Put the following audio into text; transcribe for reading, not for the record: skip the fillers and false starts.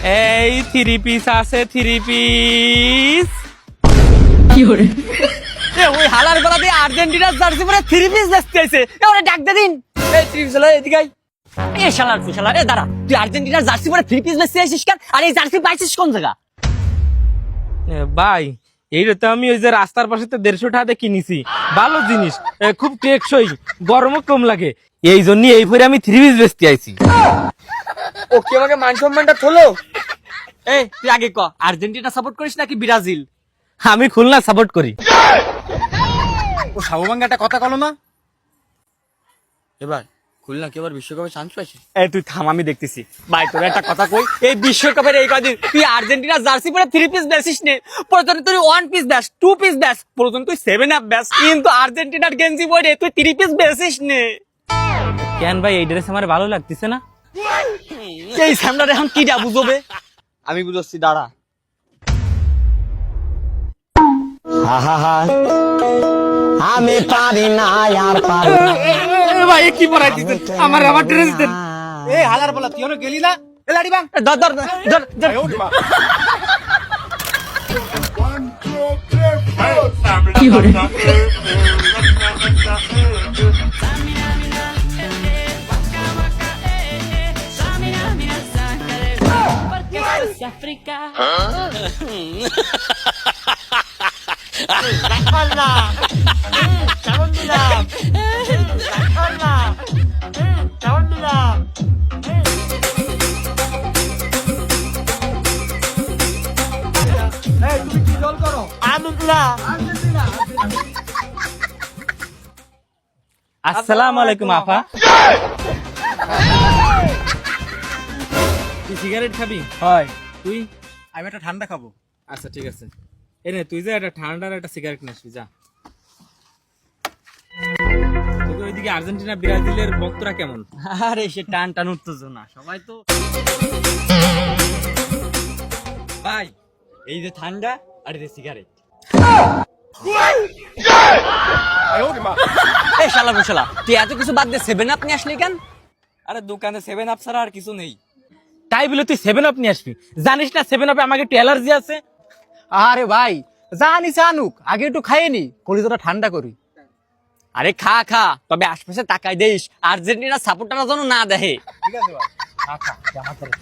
এই 3 পিস আছে 3 পিস। কি হরে ওই হালার গলা দিয়ে আর্জেন্টিনার জার্সি পরে 3 পিস দেখতে আইছে। ওরে ডাক দে দিন। এই 3 পিস হলো এদিকে আই। এ শালার ফুশালা এ দাঁড়া, তুই আর্জেন্টিনার জার্সি পরে 3 পিস দেখতে আইছিস কেন? আর এই জার্সি পাইছিস কোন জায়গা? ভাই এইটা তো আমি ওই যে রাস্তার পাশে 150 টাকা দিয়ে কিনেছি, ভালো জিনিস, খুব টেকসই, গরমও কম লাগে, এই জন্য এই পরে আমি 3 পিস বেচতে আইছি। ও কি আমাকে মান সম্মানটা থলো? এই তুই আগে ক, আর্জেন্টিনা সাপোর্ট করিস নাকি ব্রাজিল? আমি খুলনা সাপোর্ট করি। ও সাবুবাঙ্গা একটা কথা কলো না। এবার খুলনা কি এবার বিশ্বকাপে চান্স পাইছে? এই তুই থাম, আমি দেখতেছি। ভাই তোর একটা কথা কই, এই বিশ্বকাপের এই কদিন তুই আর্জেন্টিনার জার্সি পরে 3 পিস বেচিস নে, প্রয়োজনে তুই 1 পিস বেচ, 2 পিস বেচ, প্রয়োজনে তুই 7 আপ বেচ, কিন্তু আর্জেন্টিনার গেঞ্জি পরে তুই 3 পিস বেচিস নে। কেন ভাই এই ড্রেস আমার ভালো লাগতেছে না? এই সামলার এখন কিটা বুঝবে? আমি বুঝছি, দাঁড়া। আমি পারি না আর পারি না। ভাই কি পরাই দিছেন আমার ড্রেস দেন। এই হালার বলা তুই গেলি না? এ লাড়ি বাং ধর ধর ধর ধর। কি হরে আসসালামু আলাইকুম আপা। তুই সিগারেট খাবি? হয়, তুই? আমি একটা ঠান্ডা খাবো। আচ্ছা ঠিক আছে, এনে তুই যে একটা ঠান্ডার একটা সিগারেট নিয়ে আসবি যা। তোকে ওইদিকে আর্জেন্টিনা ব্রাজিলের ভক্তরা কেমন? আরে সে টান টান উত্তেজনা, সবাই তো। ভাই এই যে ঠান্ডা আর এই যে সিগারেট। এই শালা বসালা, তুই এত কিছু বাদ দিয়ে 7 আপ নিয়ে আসলি কেন? আরে দোকানে 7 আপ ছাড়া আর কিছু নেই। তাই বলে তুই 7 আপ নিয়ে আসবি? জানিস না 7 আপে আমাকে একটু অ্যালার্জি আছে। আরে ভাই জানি জানুক, আগে একটু খাইনি, কলিজাটা ঠান্ডা করি। আরে খা খা, তবে আশপাশে তাকাই দেইস, আর্জেন্টিনা সাপোর্টাররা যেন না দেখে। ঠিক আছে ভাই, খা খা, যা হাত ধরে।